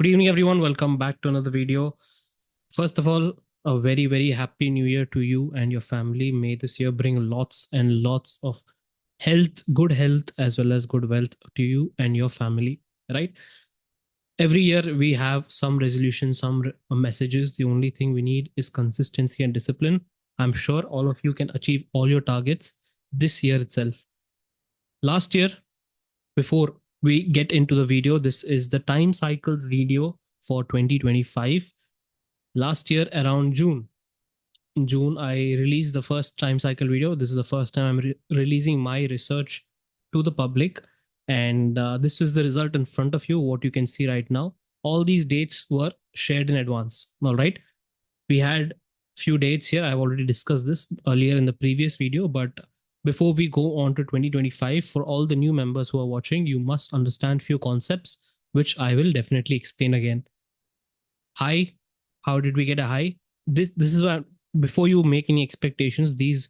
Good evening, everyone. Welcome back to another video. First of all, a very, very happy new year to you and your family. May this year bring lots and lots of good health, as well as good wealth to you and your family, right? Every year we have some resolutions, some messages. The only thing we need is consistency and discipline. I'm sure all of you can achieve all your targets this year itself. Last year, before we get into the video, this is the time cycles video for 2025. Last year around June, in June, I released the first time cycle video. This is the first time I'm releasing my research to the public. And this is the result in front of you, what you can see right now. All these dates were shared in advance. All right. We had few dates here. I've already discussed this earlier in the previous video, but before we go on to 2025, for all the new members who are watching, you must understand few concepts, which I will definitely explain again. High, how did we get a high? This is why, before you make any expectations, these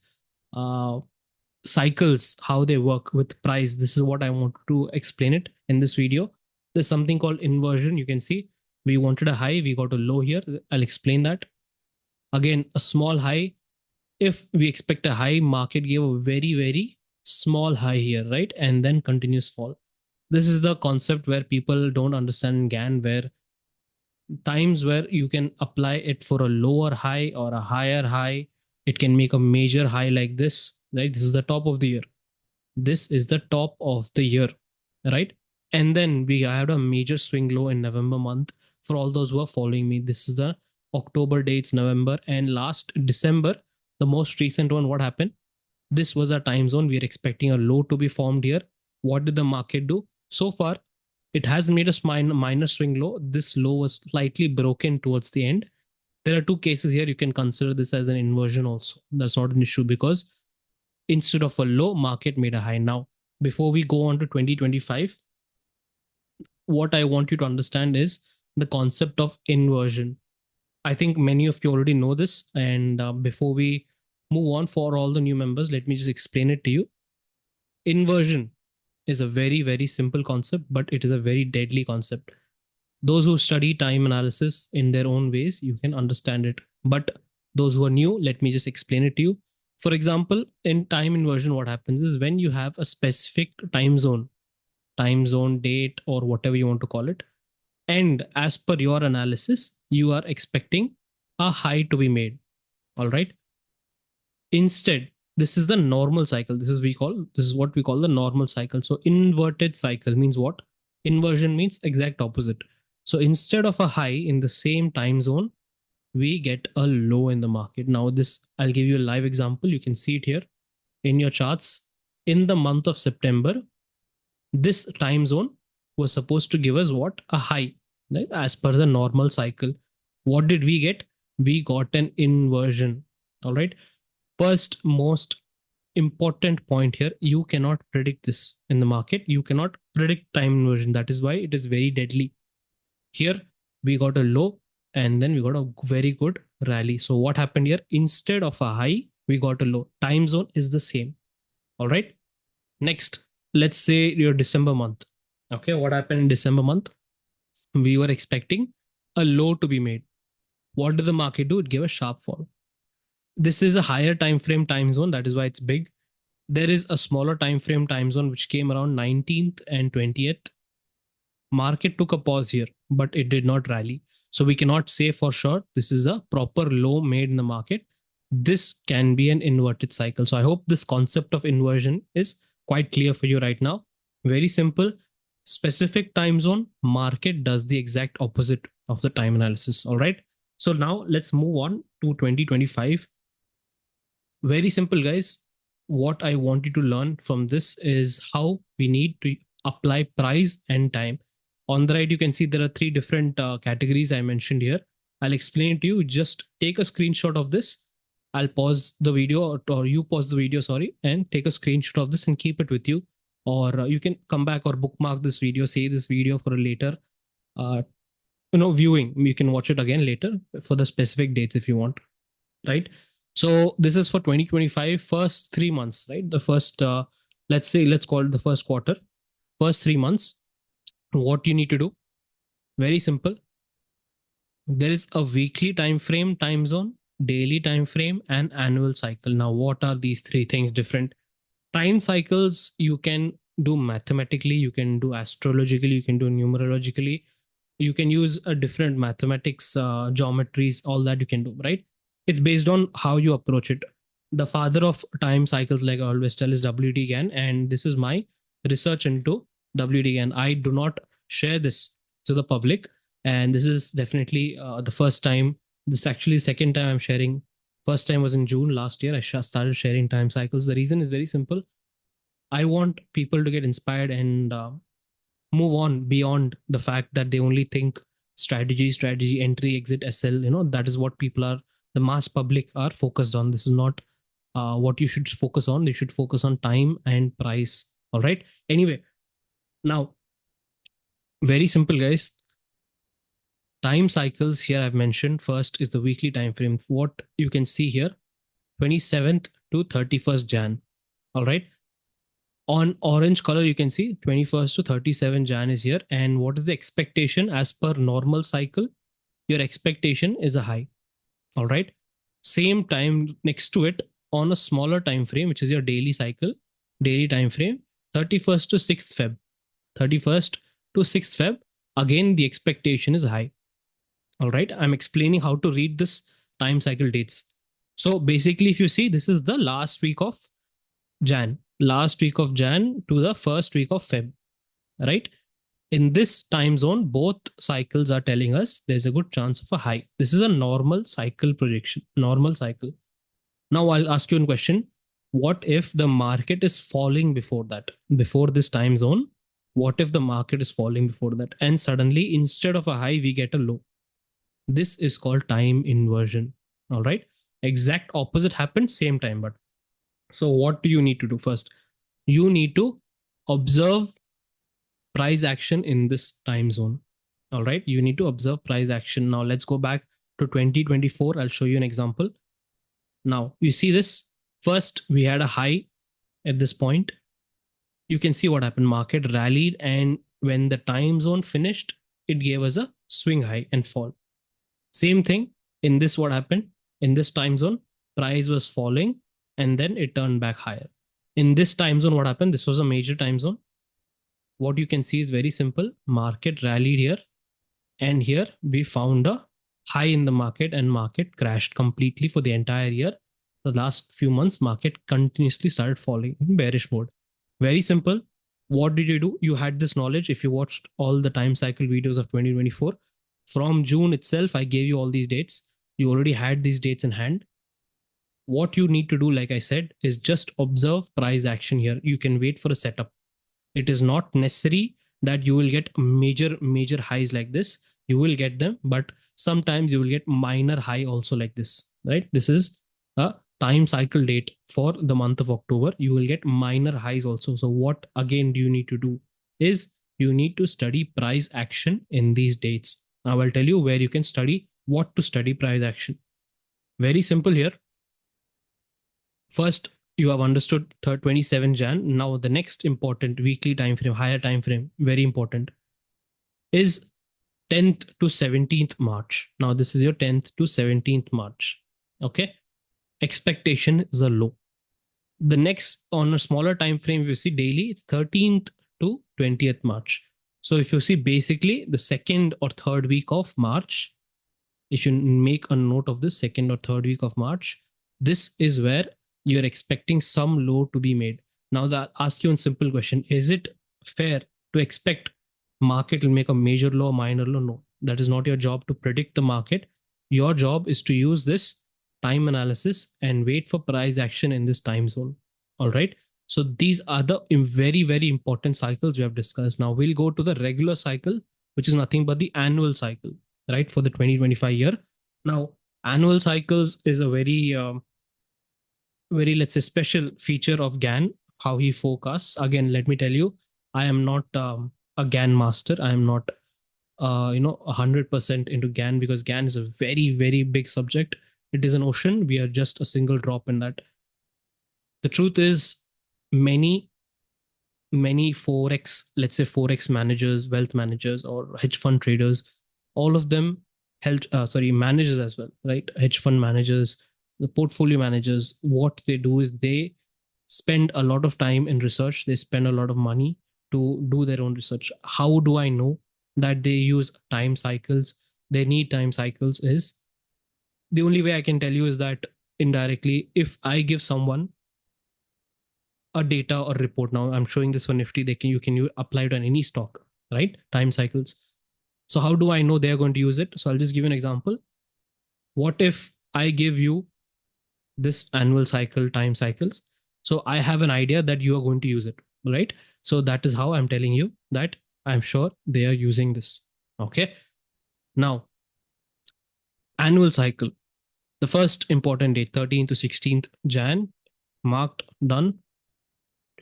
cycles, how they work with price, this is what I want to explain it in this video. There's something called inversion. You can see we wanted a high, we got a low here. I'll explain that. Again, a small high. If we expect a high, market gave a very, very small high here, right? And then continuous fall. This is the concept where people don't understand in GAN, where times where you can apply it for a lower high or a higher high. It can make a major high like this, right? This is the top of the year. This is the top of the year, right? And then we had a major swing low in November month. For all those who are following me, this is the October dates, November, and last December, the most recent one. What happened? This was a time zone. We are expecting a low to be formed here. What did the market do? So far, it has made a minor swing low. This low was slightly broken towards the end. There are two cases here. You can consider this as an inversion also. That's not an issue, because instead of a low, market made a high. Now, before we go on to 2025, what I want you to understand is the concept of inversion. I think many of you already know this. And before we move on, for all the new members, let me just explain it to you. Inversion is a very, very simple concept, but it is a very deadly concept. Those who study time analysis in their own ways, you can understand it. But those who are new, let me just explain it to you. For example, in time inversion, what happens is when you have a specific time zone, date, or whatever you want to call it, and as per your analysis, you are expecting a high to be made. All right. Instead, this is the normal cycle. This is what we call the normal cycle. So inverted cycle means what? Inversion means exact opposite. So instead of a high in the same time zone, we get a low in the market. Now this, I'll give you a live example. You can see it here in your charts. In the month of September, this time zone was supposed to give us what? A high, right? As per the normal cycle. What did we get? We got an inversion. All right. First most important point here, you cannot predict this in the market. You cannot predict time inversion. That is why it is very deadly. Here we got a low and then we got a very good rally. So what happened here? Instead of a high, we got a low. Time zone is the same. All right. Next, let's say your December month. Okay. What happened in December month? We were expecting a low to be made. What did the market do? It gave a sharp fall. This is a higher time frame time zone. That is why it's big. There is a smaller time frame time zone which came around 19th and 20th. Market took a pause here, but it did not rally. So we cannot say for sure this is a proper low made in the market. This can be an inverted cycle. So I hope this concept of inversion is quite clear for you right now. Very simple. Specific time zone, market does the exact opposite of the time analysis. All right. So now let's move on to 2025. Very simple, guys. What I want you to learn from this is how we need to apply price and time. On the right, you can see there are three different categories I mentioned here. I'll explain it to you. Just take a screenshot of this. I'll pause the video, or you pause the video, sorry, and take a screenshot of this and keep it with you. Or you can come back or bookmark this video, save this video for a later viewing. You can watch it again later for the specific dates if you want, right? So this is for 2025, first 3 months, right? The first, let's call it the first quarter, first 3 months. What you need to do, Very simple. There is a weekly time frame, time zone, daily time frame, and annual cycle. Now, what are these three things different? Time cycles you can do mathematically, you can do astrologically, you can do numerologically, you can use a different mathematics, geometries, all that you can do, right? It's based on how you approach it. The father of time cycles, like I always tell, is WD Gann, and this is my research into WD Gann. I do not share this to the public, and this is definitely the first time. This is actually second time I'm sharing. First time was in June last year. I started sharing time cycles. The reason is very simple. I want people to get inspired and move on beyond the fact that they only think strategy, entry, exit, SL. That is what people are, the mass public are focused on. This is not what you should focus on. They should focus on time and price. All right. Anyway, now, very simple, guys. Time cycles here I've mentioned. First is the weekly time frame. What you can see here, 27th to 31st Jan. All right. On orange color, you can see 21st to 37 Jan is here. And what is the expectation as per normal cycle? Your expectation is a high. All right. Same time next to it on a smaller time frame, which is your daily cycle, daily time frame, 31st to 6th Feb. 31st to 6th Feb. Again, the expectation is high. All right. I'm explaining how to read this time cycle dates. So basically, if you see, this is the last week of Jan, last week of Jan to the first week of Feb, right? In this time zone, both cycles are telling us there's a good chance of a high. This is a normal cycle projection, normal cycle. Now I'll ask you a question. What if the market is falling before that, before this time zone? What if the market is falling before that? And suddenly, instead of a high, we get a low. This is called time inversion. All right. Exact opposite happened, same time, but so what do you need to do first? You need to observe price action in this time zone. All right. You need to observe price action. Now let's go back to 2024. I'll show you an example. Now you see this. First, we had a high at this point. You can see what happened. Market rallied, and when the time zone finished, it gave us a swing high and fall. Same thing in this. What happened in this time zone? Price was falling and then it turned back higher. In this time zone, what happened? This was a major time zone. What you can see is very simple. Market rallied here, and here we found a high in the market, and market crashed completely for the entire year. The last few months, market continuously started falling in bearish mode. Very simple. What did you do? You had this knowledge. If you watched all the time cycle videos of 2024, from June itself, I gave you all these dates. You already had these dates in hand. What you need to do, like I said, is just observe price action here. You can wait for a setup. It is not necessary that you will get major highs like this. You will get them, but sometimes you will get minor high also like this, right? This is a time cycle date for the month of October. You will get minor highs also. So what again do you need to do is you need to study price action in these dates. Now I'll tell you where you can study, what to study price action. Very simple here. First, you have understood 27 Jan. Now the next important weekly time frame, higher time frame, very important, is 10th to 17th March. Now this is your 10th to 17th March. Okay. Expectation is a low. The next, on a smaller time frame, if you see daily, it's 13th to 20th March. So if you see basically the second or third week of March, if you make a note of this second or third week of March, this is where you're expecting some low to be made. Now that ask you a simple question. Is it fair to expect market will make a major low, minor low? No, that is not your job to predict the market. Your job is to use this time analysis and wait for price action in this time zone. All right. So these are the very important cycles we have discussed. Now we'll go to the regular cycle, which is nothing but the annual cycle, right? For the 2025 year. Now, annual cycles is a very, let's say, special feature of Gann, how he forecasts. Again, let me tell you, I am not a Gann master. I am not, 100% into Gann, because Gann is a very big subject. It is an ocean. We are just a single drop in that. The truth is, many many forex, let's say forex managers, wealth managers, or hedge fund traders, all of them managers as well, right? Hedge fund managers, the portfolio managers, what they do is they spend a lot of time in research. They spend a lot of money to do their own research. How do I know that they use time cycles? They need time cycles is the only way I can tell you is that indirectly, if I give someone a data or report, now I'm showing this for Nifty, you apply it on any stock, right? Time cycles. So how do I know they're going to use it? So I'll just give you an example. What if I give you this annual cycle, time cycles? So I have an idea that you are going to use it, right? So that is how I'm telling you that I'm sure they are using this. Okay. Now, annual cycle. The first important date, 13th to 16th Jan, marked, done.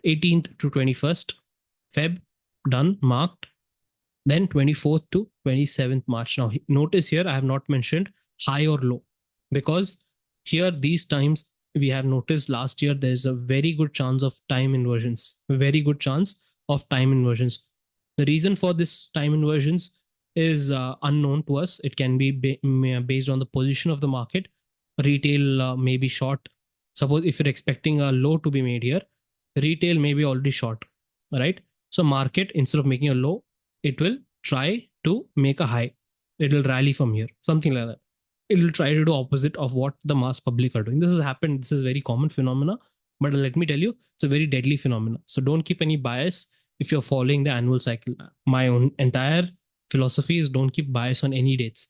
18th to 21st Feb, done, marked. Then 24th to 27th March. Now, notice here I have not mentioned high or low because here these times we have noticed last year there's a very good chance of time inversions, very good chance of time inversions. The reason for this time inversions is unknown to us. It can be based on the position of the market. Retail may be short. Suppose if you're expecting a low to be made here, retail may be already short, right? So market, instead of making a low, it will try to make a high. It will rally from here, something like that. It will try to do opposite of what the mass public are doing. This has happened. This is very common phenomena, but let me tell you, it's a very deadly phenomena. So don't keep any bias if you're following the annual cycle. My own entire philosophy is don't keep bias on any dates.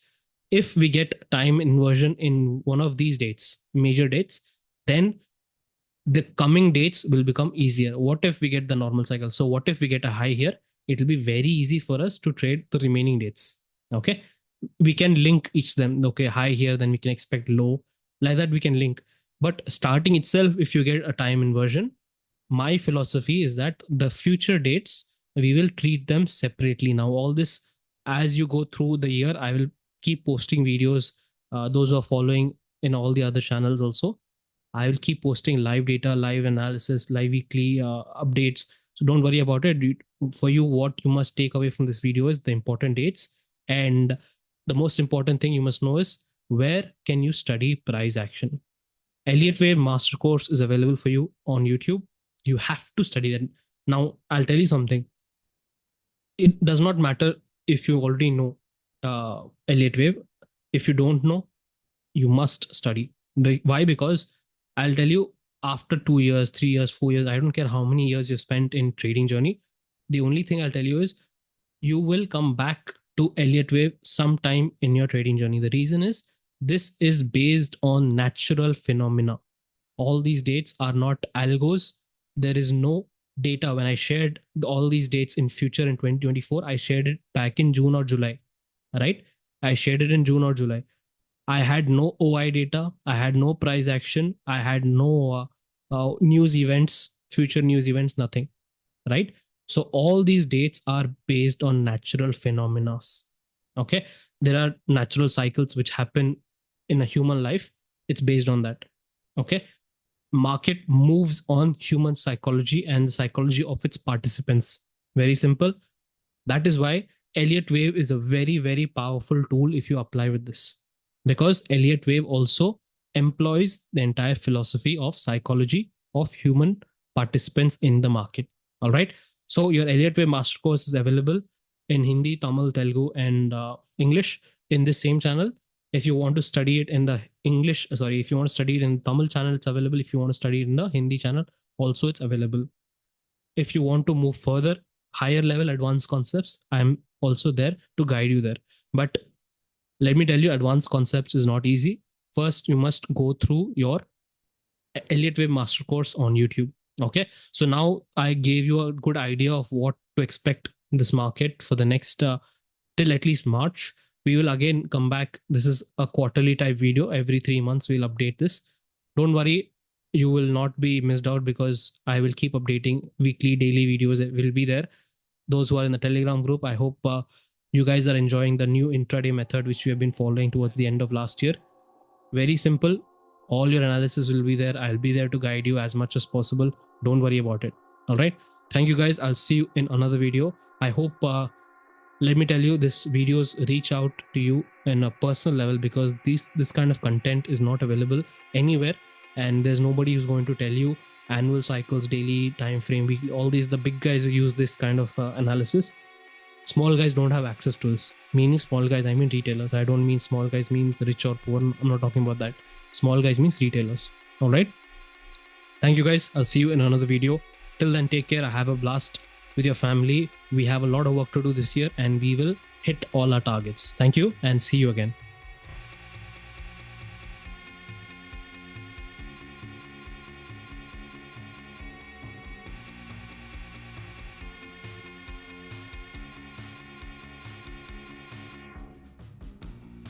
If we get time inversion in one of these dates, major dates, then the coming dates will become easier. What if we get the normal cycle? So what if we get a high here? It will be very easy for us to trade the remaining dates. Okay. We can link each them. Okay, high here, then we can expect low. Like that, we can link. But starting itself, if you get a time inversion, my philosophy is that the future dates, we will treat them separately. Now, all this, as you go through the year, I will keep posting videos. Those who are following in all the other channels also, I will keep posting live data, live analysis, live weekly updates. So don't worry about it. For you, what you must take away from this video is the important dates. And the most important thing you must know is where can you study price action? Elliott Wave Master Course is available for you on YouTube. You have to study that. Now, I'll tell you something. It does not matter if you already know Elliott Wave. If you don't know, you must study. Why? Because I'll tell you, after 2 years, 3 years, 4 years, I don't care how many years you spent in trading journey. The only thing I'll tell you is you will come back to Elliott Wave sometime in your trading journey. The reason is this is based on natural phenomena. All these dates are not algos. There is no data. When I shared all these dates in future in 2024, I shared it back in June or July, right? I shared it in June or July. I had no OI data. I had no price action. I had no news events, future news events, nothing, right? So all these dates are based on natural phenomena. Okay. There are natural cycles which happen in a human life. It's based on that. Okay. Market moves on human psychology and the psychology of its participants. Very simple. That is why Elliott Wave is a very, very powerful tool if you apply with this. Because Elliott Wave also employs the entire philosophy of psychology of human participants in the market. All right. So your Elliott Wave master course is available in Hindi, Tamil, Telugu, and English in this same channel. If you want to study it in the English, if you want to study it in Tamil channel, it's available. If you want to study it in the Hindi channel, also it's available. If you want to move further, higher level advanced concepts, I'm also there to guide you there. But let me tell you, advanced concepts is not easy. First, you must go through your Elliott Wave master course on YouTube. Okay. So now I gave you a good idea of what to expect in this market for the next till at least March. We will again come back. This is a quarterly type video. Every 3 months, we'll update this. Don't worry, you will not be missed out because I will keep updating weekly, daily videos. It will be there. Those who are in the Telegram group, I hope you guys are enjoying the new intraday method, which we have been following towards the end of last year. Very simple. All your analysis will be there. I'll be there to guide you as much as possible. Don't worry about it. All right. Thank you guys. I'll see you in another video. I hope let me tell you, this videos reach out to you in a personal level, because this kind of content is not available anywhere, and there's nobody who's going to tell you annual cycles, daily time frame, weekly, all these. The big guys use this kind of analysis. Small guys don't have access to this. Meaning small guys, I mean retailers. I don't mean small guys means rich or poor. I'm not talking about that. Small guys means retailers. All right. Thank you guys. I'll see you in another video. Till then, take care. Have a blast with your family. We have a lot of work to do this year, and we will hit all our targets. Thank you, and see you again.